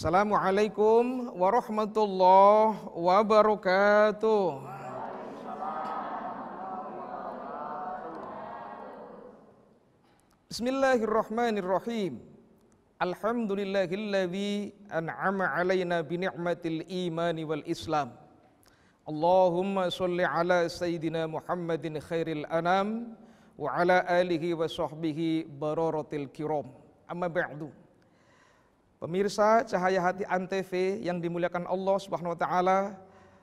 Assalamualaikum warahmatullahi wabarakatuh. Bismillahirrahmanirrahim. Alhamdulillahilladzi an'ama alaina bi ni'matil imani wal islam. Allahumma sholli ala sayyidina Muhammadin khairil anam wa ala alihi wa sahbihi bararatil kiram. Amma ba'du. Pemirsa Cahaya Hati Antv yang dimuliakan Allah Subhanahu wa taala,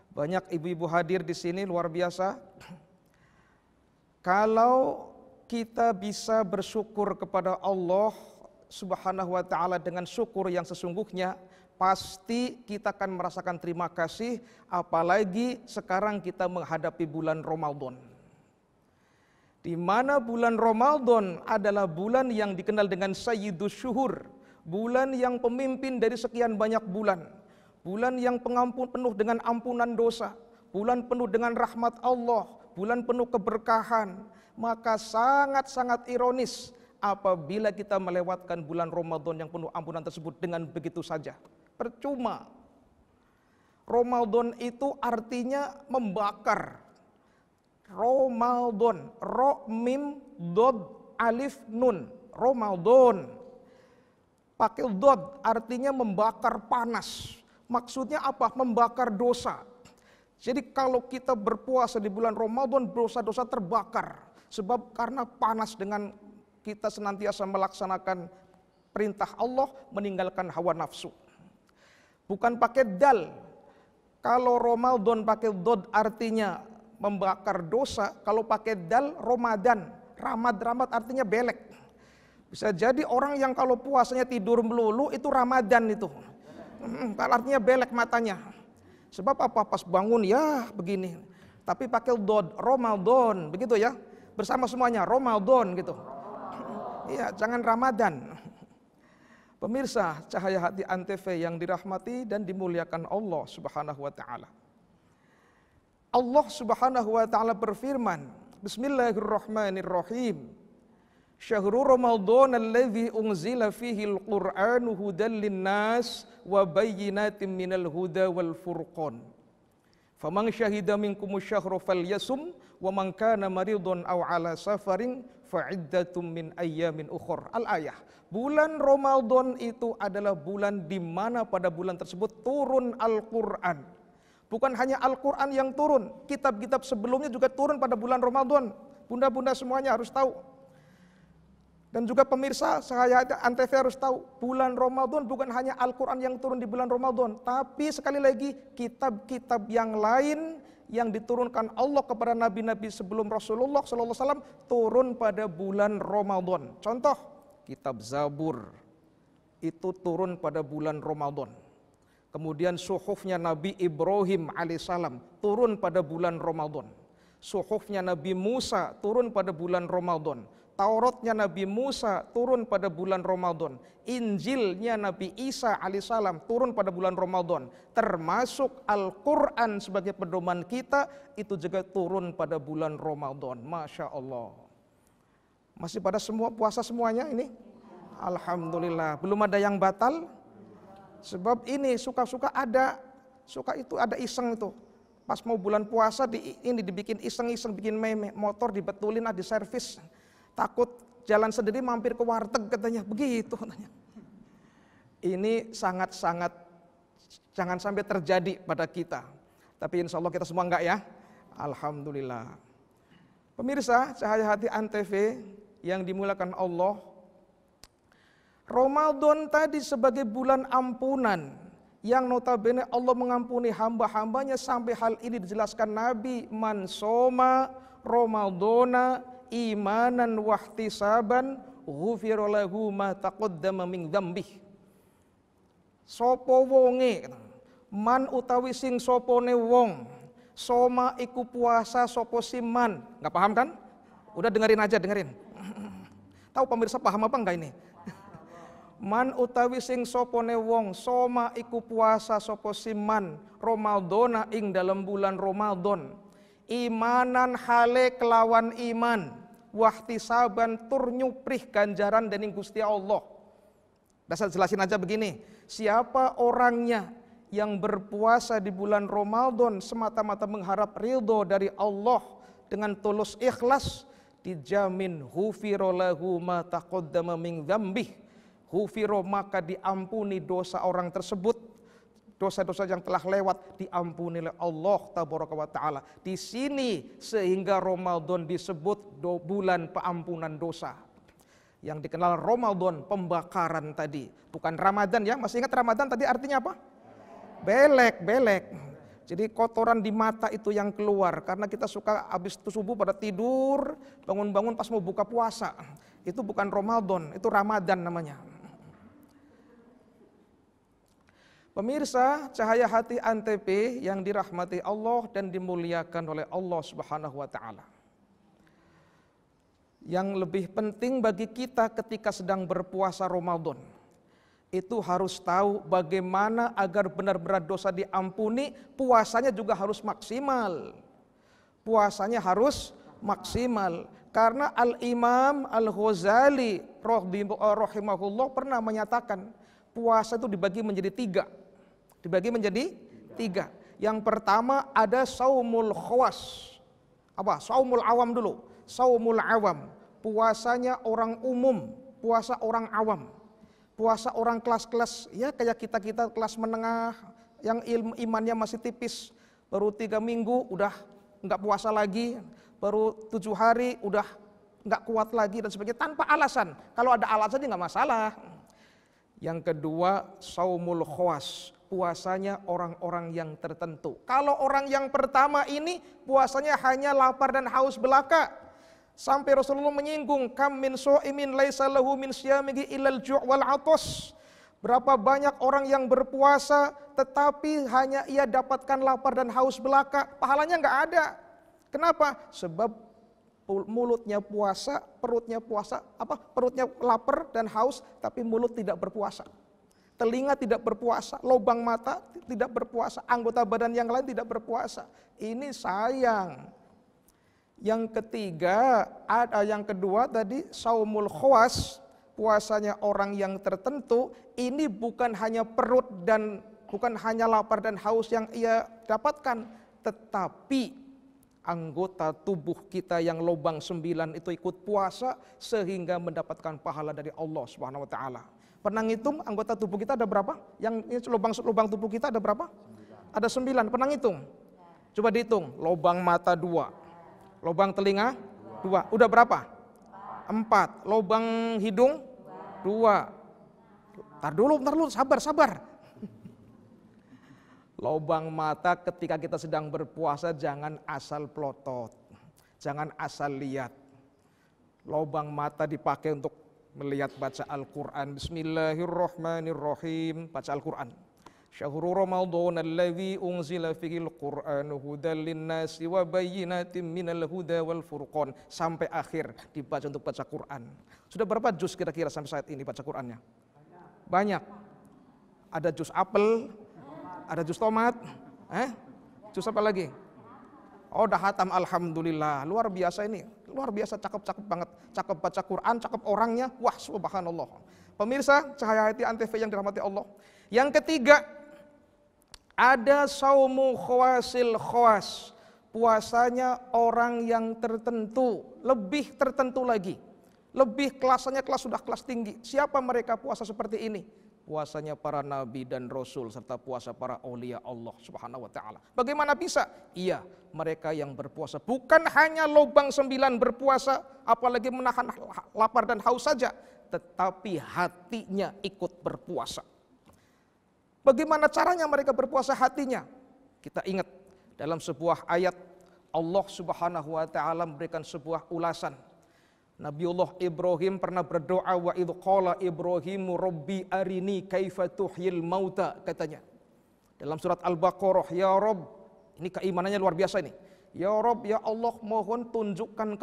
banyak ibu-ibu hadir di sini, luar biasa. Kalau kita bisa bersyukur kepada Allah Subhanahu wa taala dengan syukur yang sesungguhnya, pasti kita akan merasakan terima kasih, apalagi sekarang kita menghadapi bulan Ramadan. Di mana bulan Ramadan adalah bulan yang dikenal dengan Sayyidus Syuhur, bulan yang pemimpin dari sekian banyak bulan, bulan yang penuh dengan ampunan dosa, bulan penuh dengan rahmat Allah, bulan penuh keberkahan. Maka sangat-sangat ironis apabila kita melewatkan bulan Ramadan yang penuh ampunan tersebut dengan begitu saja. Percuma. Ramadan itu artinya membakar. Ramadan, ro mim dod alif nun, Ramadan. Pakai dod artinya membakar panas. Maksudnya apa? Membakar dosa. Jadi kalau kita berpuasa di bulan Ramadan, dosa-dosa terbakar. Sebab karena panas dengan kita senantiasa melaksanakan perintah Allah, meninggalkan hawa nafsu. Bukan pakai dal. Kalau Ramadan pakai dod artinya membakar dosa. Kalau pakai dal, Ramadan. Ramad artinya belek. Bisa jadi orang yang kalau puasanya tidur melulu itu Ramadan itu. Artinya belek matanya. Sebab apa? Pas bangun ya begini. Tapi pakai dod, Ramadan, begitu ya. Bersama semuanya, Ramadan gitu. Iya, jangan Ramadan. Pemirsa Cahaya Hati Antv yang dirahmati dan dimuliakan Allah Subhanahu wa taala. Allah Subhanahu wa taala berfirman, Bismillahirrahmanirrahim. Syahrul Ramadan alladzi unzila fihi al-Qur'anu hudan lin-nas wa bayyinatin minal huda wal furqan. Faman syahida minkumus syahra falyasum wa man kana maridun aw ala safarin fa'iddatum min ayyamin ukhra. Al-ayah. Bulan Ramadan itu adalah bulan di mana pada bulan tersebut turun Al-Qur'an. Bukan hanya Al-Qur'an yang turun, kitab-kitab sebelumnya juga turun pada bulan Ramadan. Bunda-bunda semuanya harus tahu. Dan juga pemirsa Cahaya Hati Antv harus tahu, bulan Ramadan bukan hanya Al-Quran yang turun di bulan Ramadan, tapi sekali lagi kitab-kitab yang lain yang diturunkan Allah kepada nabi-nabi sebelum Rasulullah SAW turun pada bulan Ramadan. Contoh, kitab Zabur itu turun pada bulan Ramadan. Kemudian suhufnya Nabi Ibrahim alaihissalam turun pada bulan Ramadan. Suhufnya Nabi Musa turun pada bulan Ramadan. Tauratnya Nabi Musa turun pada bulan Ramadan. Injilnya Nabi Isa alaihissalam turun pada bulan Ramadan. Termasuk Al-Quran sebagai pedoman kita itu juga turun pada bulan Ramadan. Masya Allah. Masih pada semua puasa semuanya ini? Alhamdulillah. Belum ada yang batal? Sebab ini suka-suka ada, suka itu ada iseng itu. Pas mau bulan puasa ini dibikin iseng-iseng, bikin meme, motor dibetulin, di servis. Takut jalan sendiri mampir ke warteg katanya, begitu katanya. Ini sangat-sangat jangan sampai terjadi pada kita. Tapi insya Allah kita semua enggak ya. Alhamdulillah. Pemirsa Cahaya Hati Antv yang dimuliakan Allah, Ramadan tadi sebagai bulan ampunan yang notabene Allah mengampuni hamba-hambanya, sampai hal ini dijelaskan Nabi, man soma Ramadana imanan wahtisaban ghufira lahu ma taqaddama min dzambih. Sapa wonge man utawi sing sopone wong soma iku puasa sapa siman. Enggak paham kan? Udah dengerin aja, dengerin. Tahu pemirsa paham apa enggak ini? Man utawi sing sopone wong soma iku puasa sapa siman Ramadana ing dalam bulan Ramadan. Imanan hale kelawan iman, wahtisaban tur nyuprih ganjaran dening Gusti Allah. Saya jelasin aja begini, Siapa orangnya yang berpuasa di bulan Ramadan semata-mata mengharap ridho dari Allah dengan tulus ikhlas, dijamin hufiro lahu ma taqaddama min dzambih. Hufiro, maka diampuni dosa orang tersebut, dosa-dosa yang telah lewat diampuni oleh Allah tabaraka wa taala. Di sini sehingga Ramadan disebut bulan pengampunan dosa. Yang dikenal Ramadan pembakaran tadi, bukan Ramadan ya. Masih ingat Ramadan tadi artinya apa? Belek. Jadi kotoran di mata itu yang keluar karena kita suka habis subuh pada tidur, bangun-bangun pas mau buka puasa. Itu bukan Ramadan, itu Ramadan namanya. Pemirsa Cahaya Hati Antv yang dirahmati Allah dan dimuliakan oleh Allah Subhanahu wa taala. Yang lebih penting bagi kita ketika sedang berpuasa Ramadan, itu harus tahu bagaimana agar benar-benar dosa diampuni, puasanya juga harus maksimal. Puasanya harus maksimal. Karena Al-Imam Al-Ghazali rahimahullah pernah menyatakan, puasa itu dibagi menjadi tiga. Yang pertama ada saumul khawas. Apa? Saumul awam dulu. Saumul awam, puasanya orang umum, puasa orang awam. Puasa orang kelas-kelas, ya kayak kita kelas menengah, yang imannya masih tipis. Baru 3 minggu udah nggak puasa lagi, baru 7 hari udah nggak kuat lagi dan sebagainya, tanpa alasan. Kalau ada alasan nggak masalah. Yang kedua, saumul khawas, puasanya orang-orang yang tertentu. Kalau orang yang pertama ini puasanya hanya lapar dan haus belaka. Sampai Rasulullah menyinggung, kam min shaimin laisa lahu min syiyamihi illal ju' wal 'athas. Berapa banyak orang yang berpuasa tetapi hanya ia dapatkan lapar dan haus belaka, pahalanya nggak ada. Kenapa? Sebab mulutnya puasa, perutnya lapar dan haus, tapi mulut tidak berpuasa. Telinga tidak berpuasa, lubang mata tidak berpuasa, anggota badan yang lain tidak berpuasa. Ini sayang. Yang kedua tadi saumul khawas, puasanya orang yang tertentu. Ini bukan hanya perut dan bukan hanya lapar dan haus yang ia dapatkan, tetapi anggota tubuh kita yang lubang 9 itu ikut puasa sehingga mendapatkan pahala dari Allah Subhanahu wa taala. Pernah ngitung anggota tubuh kita ada berapa? Yang lubang tubuh kita ada berapa? 9. Ada 9. Pernah ngitung? Coba dihitung. Lubang mata 2. Lubang telinga 2. Udah berapa? 4. Lubang hidung 2. Ntar dulu, sabar. Lubang mata ketika kita sedang berpuasa jangan asal plotot, jangan asal lihat. Lubang mata dipakai untuk melihat baca Al-Quran. Bismillahirrahmanirrahim. Baca Al-Quran. Syahrul Ramadan alladzi unzila fihil Qur'anu hudal linnasi wa bayyinatin minal huda wal furqan. Sampai akhir dibaca untuk baca Quran. Sudah berapa juz kira-kira sampai saat ini baca Qurannya? Banyak. Ada juz apel, ada juz tomat, juz apa lagi? Oh, udah hatam, alhamdulillah. Luar biasa ini, luar biasa, cakep banget. Cakep baca Quran, cakep orangnya, wah subhanallah. Pemirsa Cahaya Hati Antv yang dirahmati Allah. Yang ketiga, ada saumu khawasil khawas, puasanya orang yang tertentu, lebih tertentu lagi. Lebih kelasnya sudah kelas tinggi. Siapa mereka puasa seperti ini? Puasanya para nabi dan rasul serta puasa para aulia Allah Subhanahu wa taala. Bagaimana bisa? Iya, mereka yang berpuasa bukan hanya lubang 9 berpuasa, apalagi menahan lapar dan haus saja, tetapi hatinya ikut berpuasa. Bagaimana caranya mereka berpuasa hatinya? Kita ingat dalam sebuah ayat Allah Subhanahu wa taala memberikan sebuah ulasan. Nabiullah Ibrahim pernah berdoa, wa idh qala Ibrahimu rabbi arini kaifa tuhyil mauta, katanya. Dalam surat Al-Baqarah, ya Rabb, ini keimanannya luar biasa ini. Ya Rabb, ya Allah, mohon tunjukkan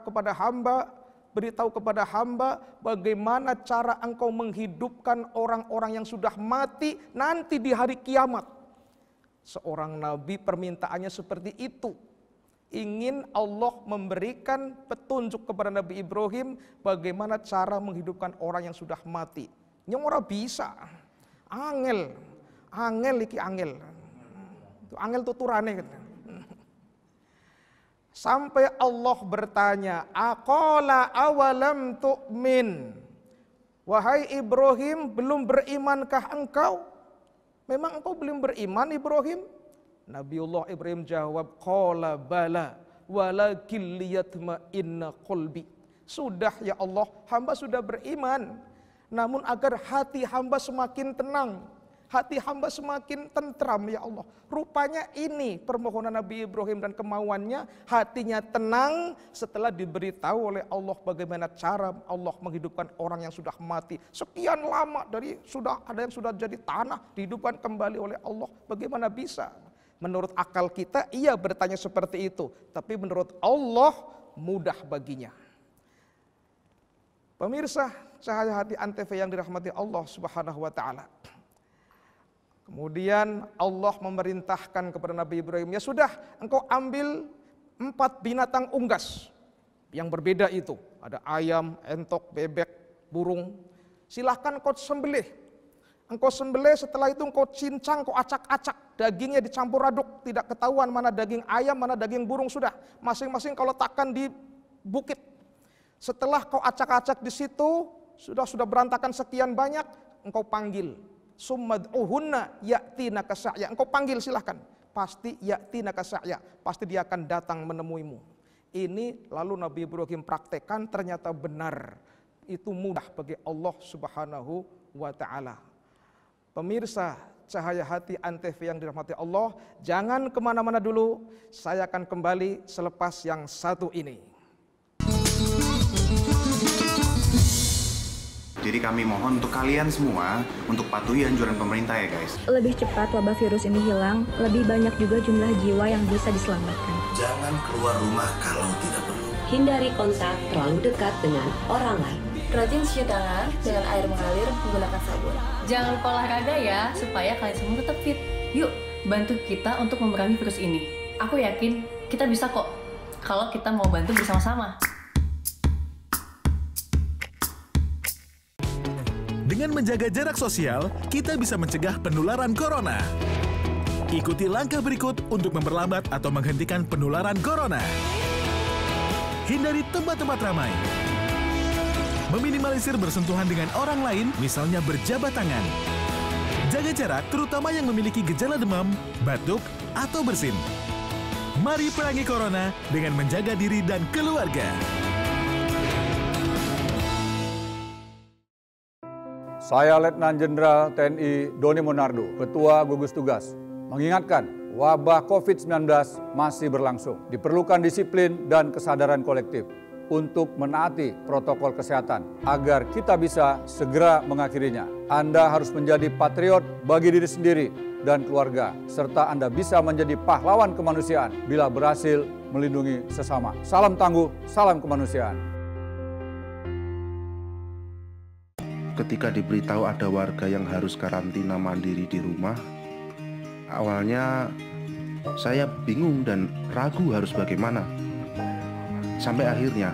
kepada hamba, beritahu kepada hamba bagaimana cara engkau menghidupkan orang-orang yang sudah mati nanti di hari kiamat. Seorang nabi permintaannya seperti itu. Ingin Allah memberikan petunjuk kepada Nabi Ibrahim bagaimana cara menghidupkan orang yang sudah mati. Yang orang bisa. Angel iki angel. Angel tuturane gitu. Sampai Allah bertanya, aqala awalam tu'min. Wahai Ibrahim, belum berimankah engkau? Memang engkau belum beriman Ibrahim? Nabiullah Ibrahim jawab, qala bala walakin liyatma'inna qalbi. Sudah ya Allah, hamba sudah beriman. Namun agar hati hamba semakin tenang, hati hamba semakin tentram ya Allah. Rupanya ini permohonan Nabi Ibrahim dan kemauannya, hatinya tenang setelah diberitahu oleh Allah bagaimana cara Allah menghidupkan orang yang sudah mati. Sekian lama dari ada yang sudah jadi tanah, dihidupkan kembali oleh Allah. Bagaimana bisa? Menurut akal kita ia bertanya seperti itu, tapi menurut Allah mudah baginya. Pemirsa Cahaya Hati Antv yang dirahmati Allah Subhanahu wa taala. Kemudian Allah memerintahkan kepada Nabi Ibrahim, ya sudah, engkau ambil 4 binatang unggas yang berbeda itu. Ada ayam, entok, bebek, burung. Silahkan kau sembelih. Engkau sembelih, setelah itu engkau cincang, kau acak-acak. Dagingnya dicampur aduk, tidak ketahuan mana daging ayam, mana daging burung sudah. Masing-masing kau letakkan di bukit. Setelah kau acak-acak di situ, sudah berantakan sekian banyak, engkau panggil. Summad'uhunna ya'tinaka sa'ya. Engkau panggil silahkan. Pasti ya'tinaka sa'ya. Pasti dia akan datang menemuimu. Ini lalu Nabi Ibrahim praktekkan, ternyata benar. Itu mudah bagi Allah Subhanahu wa ta'ala. Pemirsa Cahaya Hati Antv yang dirahmati Allah, jangan kemana-mana dulu. Saya akan kembali selepas yang satu ini. Jadi kami mohon untuk kalian semua untuk patuhi anjuran pemerintah ya guys. Lebih cepat wabah virus ini hilang, lebih banyak juga jumlah jiwa yang bisa diselamatkan. Jangan keluar rumah kalau tidak perlu. Hindari kontak terlalu dekat dengan orang lain. Rajin cuci tangan dengan air mengalir menggunakan sabun. Jangan lupa olahraga ya, supaya kalian semua tetap fit. Yuk, bantu kita untuk memerangi virus ini. Aku yakin kita bisa kok, kalau kita mau bantu bersama-sama. Dengan menjaga jarak sosial, kita bisa mencegah penularan corona. Ikuti langkah berikut untuk memperlambat atau menghentikan penularan corona. Hindari tempat-tempat ramai. Meminimalisir bersentuhan dengan orang lain, misalnya berjabat tangan. Jaga jarak, terutama yang memiliki gejala demam, batuk, atau bersin. Mari perangi corona dengan menjaga diri dan keluarga. Saya Letnan Jenderal TNI Doni Monardo, Ketua Gugus Tugas, mengingatkan wabah COVID-19 masih berlangsung. Diperlukan disiplin dan kesadaran kolektif untuk menaati protokol kesehatan agar kita bisa segera mengakhirinya. Anda harus menjadi patriot bagi diri sendiri dan keluarga, serta Anda bisa menjadi pahlawan kemanusiaan bila berhasil melindungi sesama. Salam tangguh, salam kemanusiaan. Ketika diberitahu ada warga yang harus karantina mandiri di rumah, awalnya saya bingung dan ragu harus bagaimana. Sampai akhirnya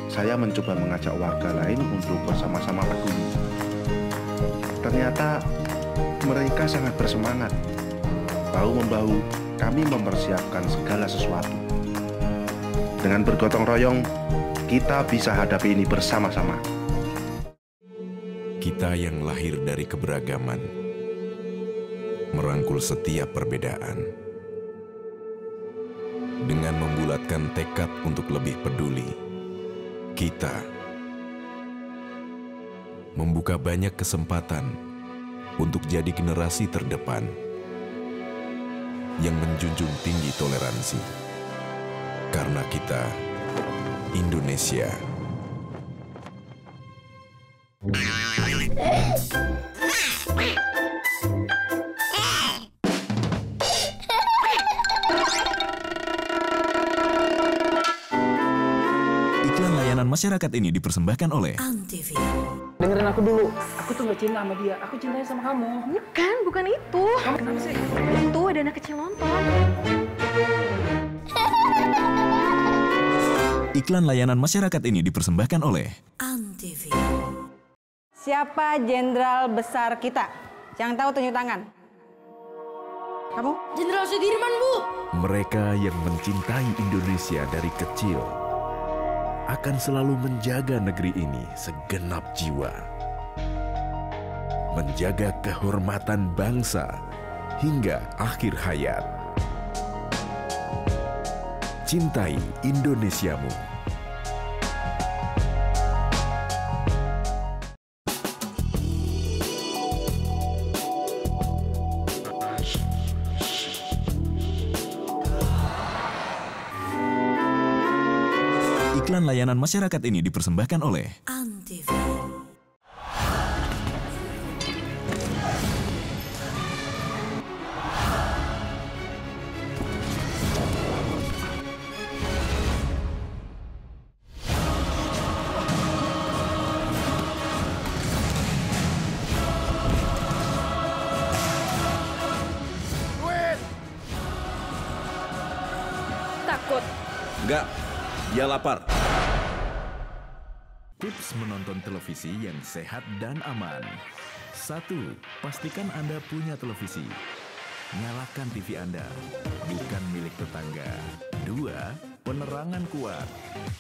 saya mencoba mengajak warga lain untuk bersama-sama peduli. Ternyata mereka sangat bersemangat. Bahu-membahu kami mempersiapkan segala sesuatu. Dengan bergotong royong, kita bisa hadapi ini bersama-sama. Kita yang lahir dari keberagaman, merangkul setiap perbedaan. Dengan membulatkan tekad untuk lebih peduli, kita membuka banyak kesempatan untuk jadi generasi terdepan yang menjunjung tinggi toleransi. Karena kita Indonesia. Iklan layanan masyarakat ini dipersembahkan oleh Antv. Dengerin aku dulu. Aku tuh gak cinta sama dia. Aku cintanya sama kamu. Bukan itu. Kamu kenapa sih? Itu ada anak kecil nonton. Iklan layanan masyarakat ini dipersembahkan oleh Antv. Siapa jenderal besar kita? Yang tahu tunjuk tangan. Kamu? Jenderal Sudirman, Bu. Mereka yang mencintai Indonesia dari kecil akan selalu menjaga negeri ini segenap jiwa. Menjaga kehormatan bangsa hingga akhir hayat. Cintai Indonesiamu. Iklan layanan masyarakat ini dipersembahkan oleh Antv. Takut. Enggak, dia lapar. Tips menonton televisi yang sehat dan aman. 1. Pastikan Anda punya televisi. Nyalakan TV Anda, bukan milik tetangga. 2. Penerangan kuat.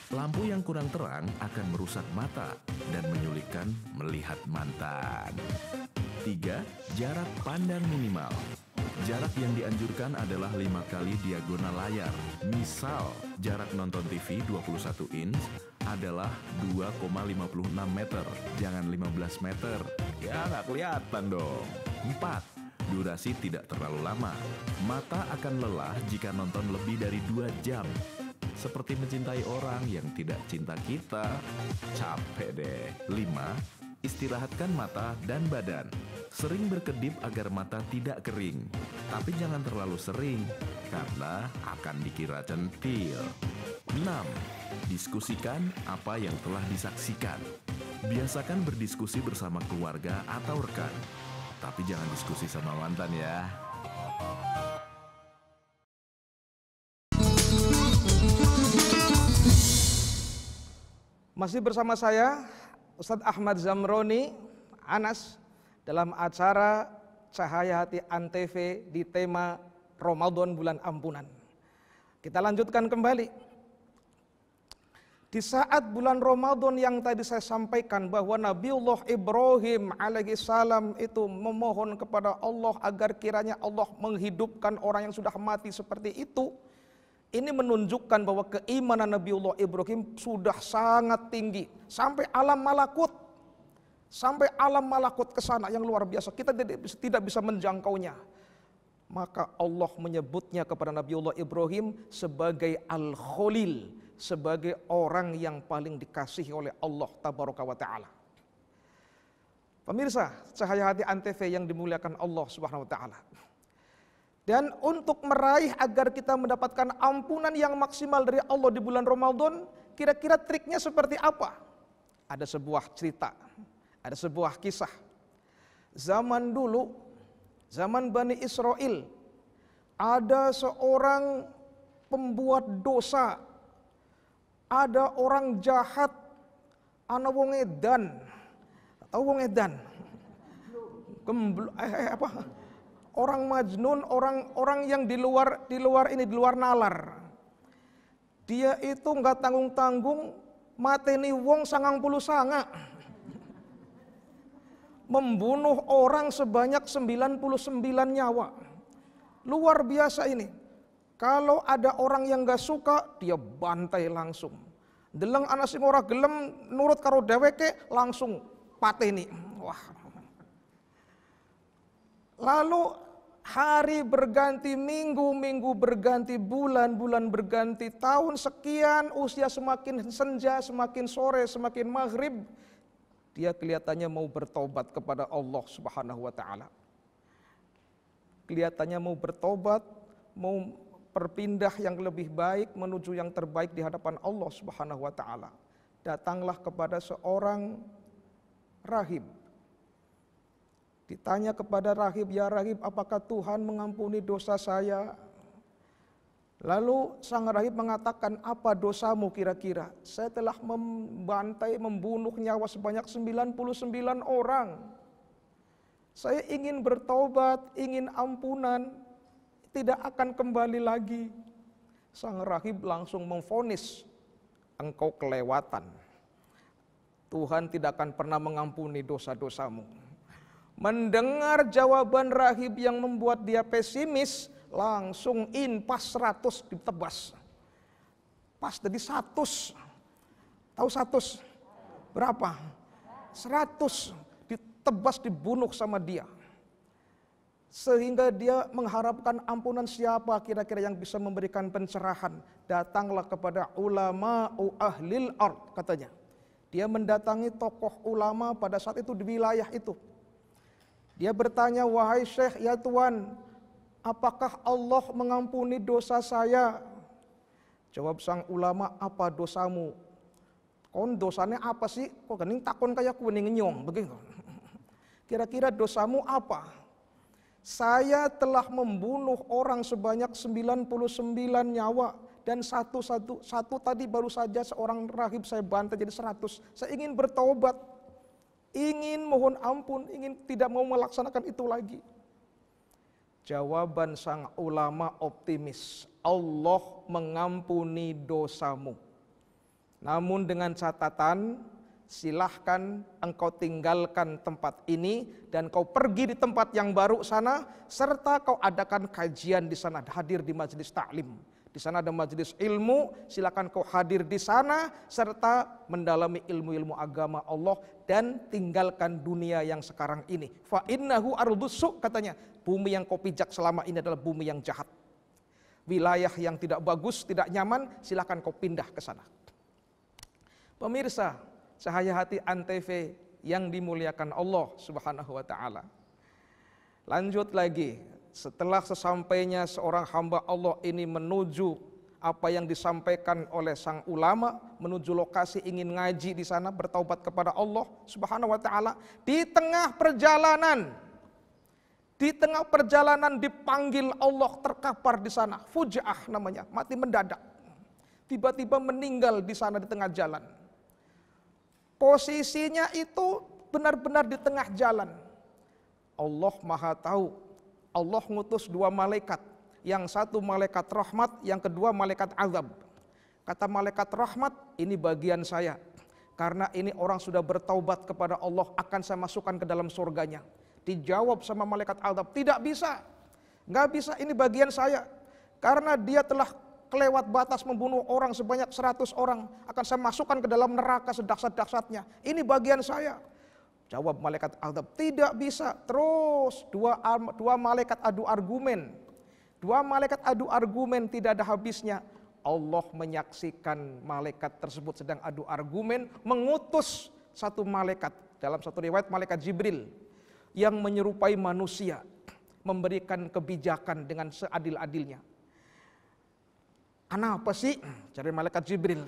Lampu yang kurang terang akan merusak mata dan menyulitkan melihat mantan. 3. Jarak pandang minimal. Jarak yang dianjurkan adalah 5 kali diagonal layar. Misal, jarak nonton TV 21 inch adalah 2,56 meter, jangan 15 meter. Ya, nggak kelihatan dong. 4. Durasi tidak terlalu lama. Mata akan lelah jika nonton lebih dari 2 jam. Seperti mencintai orang yang tidak cinta kita. Capek deh. 5. Istirahatkan mata dan badan. Sering berkedip agar mata tidak kering. Tapi jangan terlalu sering, karena akan dikira centil. 6. Diskusikan apa yang telah disaksikan. Biasakan berdiskusi bersama keluarga atau rekan. Tapi jangan diskusi sama mantan ya. Masih bersama saya, Ustadz Ahmad Zamroni, Anas, dalam acara Cahaya Hati Antv di tema Ramadan Bulan Ampunan. Kita lanjutkan kembali. Di saat bulan Ramadan yang tadi saya sampaikan bahwa Nabiullah Ibrahim alaihissalam itu memohon kepada Allah agar kiranya Allah menghidupkan orang yang sudah mati seperti itu. Ini menunjukkan bahwa keimanan Nabiullah Ibrahim sudah sangat tinggi. Sampai alam malakut. Sampai alam malakut ke sana yang luar biasa. Kita tidak bisa menjangkaunya. Maka Allah menyebutnya kepada Nabiullah Ibrahim sebagai Al-Khalil. Sebagai orang yang paling dikasihi oleh Allah Tabaraka wa Ta'ala. Pemirsa, Cahaya Hati Antv yang dimuliakan Allah Subhanahu wa Ta'ala. Dan untuk meraih agar kita mendapatkan ampunan yang maksimal dari Allah di bulan Ramadan, kira-kira triknya seperti apa? Ada sebuah cerita, ada sebuah kisah. Zaman dulu, zaman Bani Israel, ada seorang pembuat dosa. Ada orang jahat, ana wong edan, tahu wong edan, orang majnun, orang yang di luar nalar. Dia itu nggak tanggung-tanggung mateni wong 99, membunuh orang sebanyak 99 nyawa. Luar biasa ini. Kalau ada orang yang gak suka, dia bantai langsung. Deleng anak sing ora gelem nurut karo dheweke langsung pateni. Wah. Lalu hari berganti minggu berganti bulan berganti tahun, sekian usia semakin senja, semakin sore, semakin maghrib, dia kelihatannya mau bertobat kepada Allah Subhanahu wa Ta'ala. Kelihatannya mau bertobat, mau berpindah yang lebih baik menuju yang terbaik di hadapan Allah Subhanahu wa Ta'ala. Datanglah kepada seorang rahib. Ditanya kepada rahib, "Ya rahib, apakah Tuhan mengampuni dosa saya?" Lalu sang rahib mengatakan, "Apa dosamu kira-kira?" "Saya telah membantai, membunuh nyawa sebanyak 99 orang." Saya ingin bertobat, ingin ampunan, tidak akan kembali lagi. Sang rahib langsung memvonis, engkau kelewatan. Tuhan tidak akan pernah mengampuni dosa-dosamu. Mendengar jawaban rahib yang membuat dia pesimis, langsung pas 100 ditebas. Pas jadi 100. Tahu 100? Berapa? 100 ditebas, dibunuh sama dia. Sehingga dia mengharapkan ampunan. Siapa kira-kira yang bisa memberikan pencerahan? Datanglah kepada ulama ahlil ard, katanya. Dia mendatangi tokoh ulama pada saat itu di wilayah itu. Dia bertanya, wahai Syekh, ya Tuan, apakah Allah mengampuni dosa saya? Jawab sang ulama, apa dosamu? Kon dosanya apa sih? Kok gening takon kayak kuning nyong begitu. Kira-kira dosamu apa? Saya telah membunuh orang sebanyak 99 nyawa dan satu tadi baru saja seorang rahib saya bantai jadi 100. Saya ingin bertobat, ingin mohon ampun, ingin tidak mau melaksanakan itu lagi. Jawaban sang ulama optimis, Allah mengampuni dosamu. Namun dengan catatan, silahkan engkau tinggalkan tempat ini dan kau pergi di tempat yang baru sana, serta kau adakan kajian di sana, hadir di majelis taklim. Di sana ada majelis ilmu, silakan kau hadir di sana serta mendalami ilmu-ilmu agama Allah dan tinggalkan dunia yang sekarang ini. Fa innahu ardus su', katanya, bumi yang kau pijak selama ini adalah bumi yang jahat. Wilayah yang tidak bagus, tidak nyaman, silakan kau pindah ke sana. Pemirsa, cahaya hati Antv yang dimuliakan Allah Subhanahu wa taala. Lanjut lagi, setelah sesampainya seorang hamba Allah ini menuju apa yang disampaikan oleh sang ulama, menuju lokasi ingin ngaji di sana, bertaubat kepada Allah Subhanahu wa taala, di tengah perjalanan dipanggil Allah, terkapar di sana, fujaah namanya, mati mendadak. Tiba-tiba meninggal di sana di tengah jalan. Posisinya itu benar-benar di tengah jalan. Allah Maha tahu. Allah ngutus 2 malaikat. Yang satu malaikat rahmat, yang kedua malaikat azab. Kata malaikat rahmat, ini bagian saya. Karena ini orang sudah bertaubat kepada Allah, akan saya masukkan ke dalam surganya. Dijawab sama malaikat azab, tidak bisa. Nggak bisa, ini bagian saya. Karena dia telah kelewat batas membunuh orang sebanyak 100 orang, akan saya masukkan ke dalam neraka sedahsyat-dahsyatnya. Ini bagian saya. Jawab malaikat azab, tidak bisa. Terus dua malaikat adu argumen. 2 malaikat adu argumen, tidak ada habisnya. Allah menyaksikan malaikat tersebut sedang adu argumen, mengutus satu malaikat, dalam satu riwayat malaikat Jibril, yang menyerupai manusia, memberikan kebijakan dengan seadil-adilnya. Anak apa sih? Cari malaikat Jibril.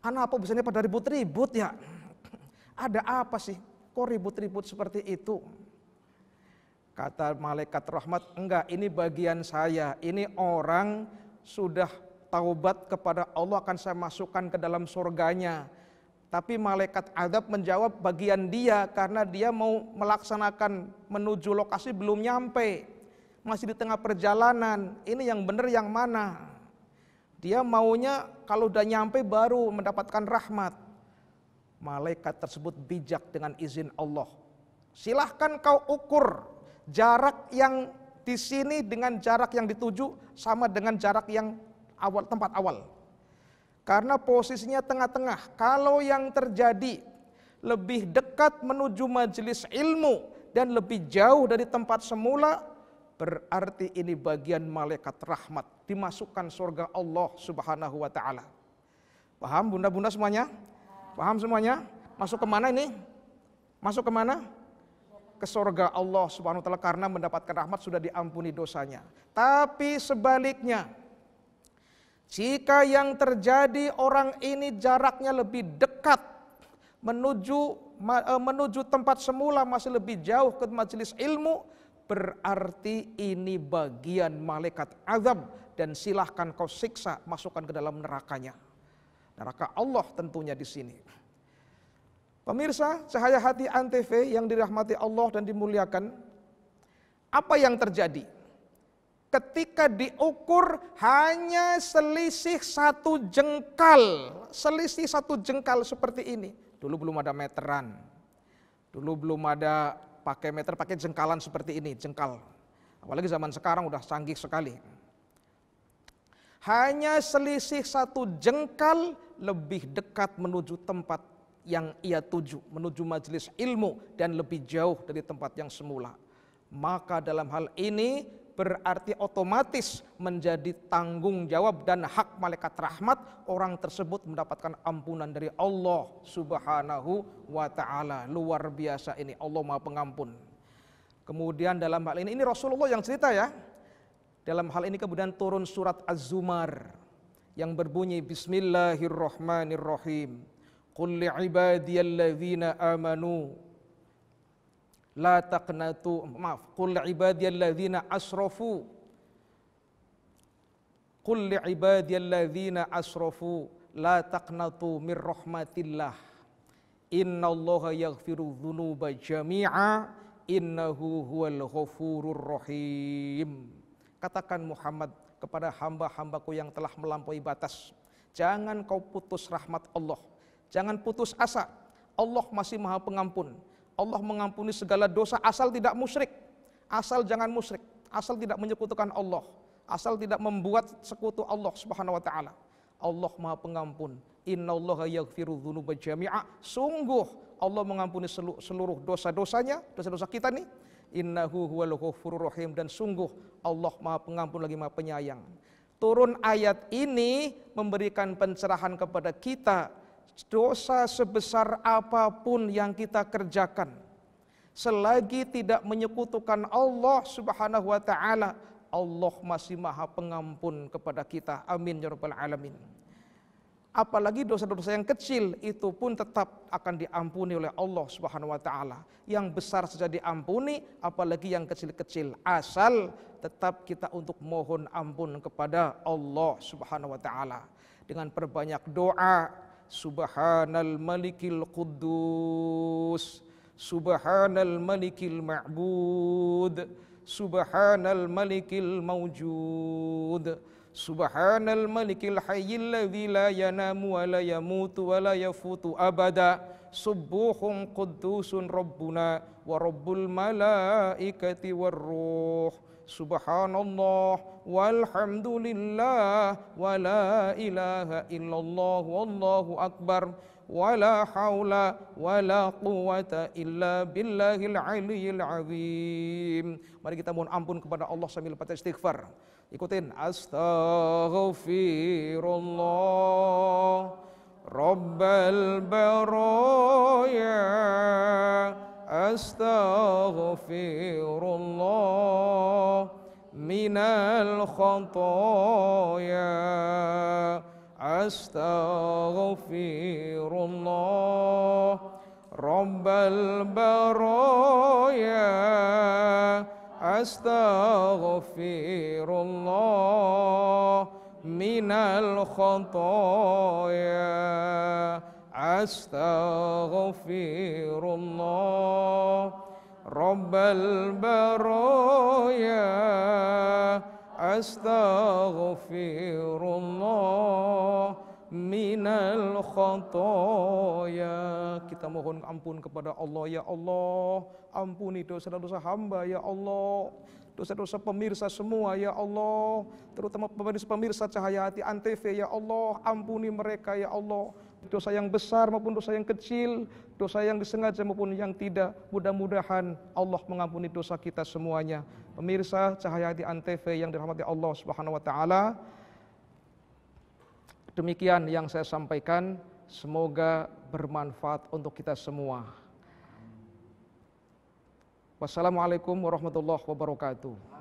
Anak apa biasanya pada ribut-ribut ya? Ada apa sih? Kok ribut-ribut seperti itu? Kata malaikat rahmat, enggak, ini bagian saya. Ini orang sudah taubat kepada Allah, akan saya masukkan ke dalam surganya. Tapi malaikat azab menjawab bagian dia, karena dia mau melaksanakan menuju lokasi belum nyampe. Masih di tengah perjalanan. Ini yang benar yang mana? Dia maunya kalau udah nyampe baru mendapatkan rahmat. Malaikat tersebut bijak dengan izin Allah. Silahkan kau ukur jarak yang di sini dengan jarak yang dituju sama dengan jarak yang tempat awal. Karena posisinya tengah-tengah. Kalau yang terjadi lebih dekat menuju majelis ilmu dan lebih jauh dari tempat semula, berarti ini bagian malaikat rahmat, dimasukkan surga Allah Subhanahu wa taala. Paham bunda-bunda semuanya? Paham semuanya? Masuk kemana ini? Masuk kemana? Ke surga Allah Subhanahu wa taala, karena mendapatkan rahmat sudah diampuni dosanya. Tapi sebaliknya, jika yang terjadi orang ini jaraknya lebih dekat menuju tempat semula, masih lebih jauh ke majelis ilmu, berarti ini bagian malaikat azab dan silahkan kau siksa, masukkan ke dalam nerakanya. Neraka Allah tentunya di sini. Pemirsa Cahaya Hati Antv yang dirahmati Allah dan dimuliakan, apa yang terjadi? Ketika diukur hanya selisih 1 jengkal, selisih 1 jengkal seperti ini. Dulu belum ada meteran, dulu belum ada pakai meter, pakai jengkalan seperti ini, jengkal. Apalagi zaman sekarang udah canggih sekali. Hanya selisih 1 jengkal lebih dekat menuju tempat yang ia tuju, menuju majelis ilmu dan lebih jauh dari tempat yang semula. Maka dalam hal ini berarti otomatis menjadi tanggung jawab dan hak malaikat rahmat orang tersebut mendapatkan ampunan dari Allah Subhanahu wa ta'ala. Luar biasa ini, Allah Maha Pengampun. Kemudian dalam hal ini Rasulullah yang cerita ya. Dalam hal ini kemudian turun surat Az-Zumar yang berbunyi Bismillahirrahmanirrahim. Qul li'ibadiyalladzina amanu la taqnatu, qul li'ibadiyalladzina asrafu. Qul li'ibadiyalladzina asrafu la taqnatu mir rahmatillah. Innallaha yaghfiru dzunuba jami'a innahu huwal ghafurur rahim. Katakan Muhammad kepada hamba-hambaku yang telah melampaui batas, jangan kau putus rahmat Allah. Jangan putus asa, Allah masih Maha Pengampun. Allah mengampuni segala dosa asal tidak musyrik. Asal jangan musyrik, asal tidak menyekutukan Allah, asal tidak membuat sekutu Allah Subhanahu wa taala. Allah Maha Pengampun. Innallaha yaghfiru dzunuba jami'a. Sungguh Allah mengampuni seluruh dosa-dosanya, dosa-dosa kita nih. Innahu huwal ghafurur rahim, dan sungguh Allah Maha Pengampun lagi Maha Penyayang. Turun ayat ini memberikan pencerahan kepada kita. Dosa sebesar apapun yang kita kerjakan, selagi tidak menyekutukan Allah Subhanahu wa ta'ala, Allah masih Maha Pengampun kepada kita. Amin ya rabbal alamin. Apalagi dosa-dosa yang kecil itu pun tetap akan diampuni oleh Allah Subhanahu wa ta'ala. Yang besar saja diampuni, apalagi yang kecil-kecil, asal tetap kita untuk mohon ampun kepada Allah Subhanahu wa ta'ala dengan perbanyak doa. Subhanal malikil quddus, subhanal malikil ma'bud, subhanal malikil mawjud, subhanal malikil hayyil ladzi la yanamu wa la yamutu wa la yafutu abada, subuhun quddusun rabbuna wa rabbul malaikati war ruh. Subhanallah walhamdulillah wa la ilaha illallah wallahu akbar wa la haula wa la quwata illa billahil aliyyil azim. Mari kita mohon ampun kepada Allah sambil baca istighfar. Ikutin. Astaghfirullah Rabbal baraya, astaghfirullah minal khataya, astaghfirullah Rabbal baraya, astaghfirullah minal khataya, astaghfirullah Rabbal baraya, astaghfirullah minal khataya. Kita mohon ampun kepada Allah. Ya Allah, ampuni dosa-dosa hamba ya Allah, dosa-dosa pemirsa semua ya Allah, terutama pemirsa Cahaya Hati Antv ya Allah, ampuni mereka ya Allah, dosa yang besar maupun dosa yang kecil, dosa yang disengaja maupun yang tidak. Mudah-mudahan Allah mengampuni dosa kita semuanya. Pemirsa Cahaya Hati Antv yang dirahmati Allah Subhanahu wa taala, demikian yang saya sampaikan, semoga bermanfaat untuk kita semua. Wassalamualaikum warahmatullahi wabarakatuh.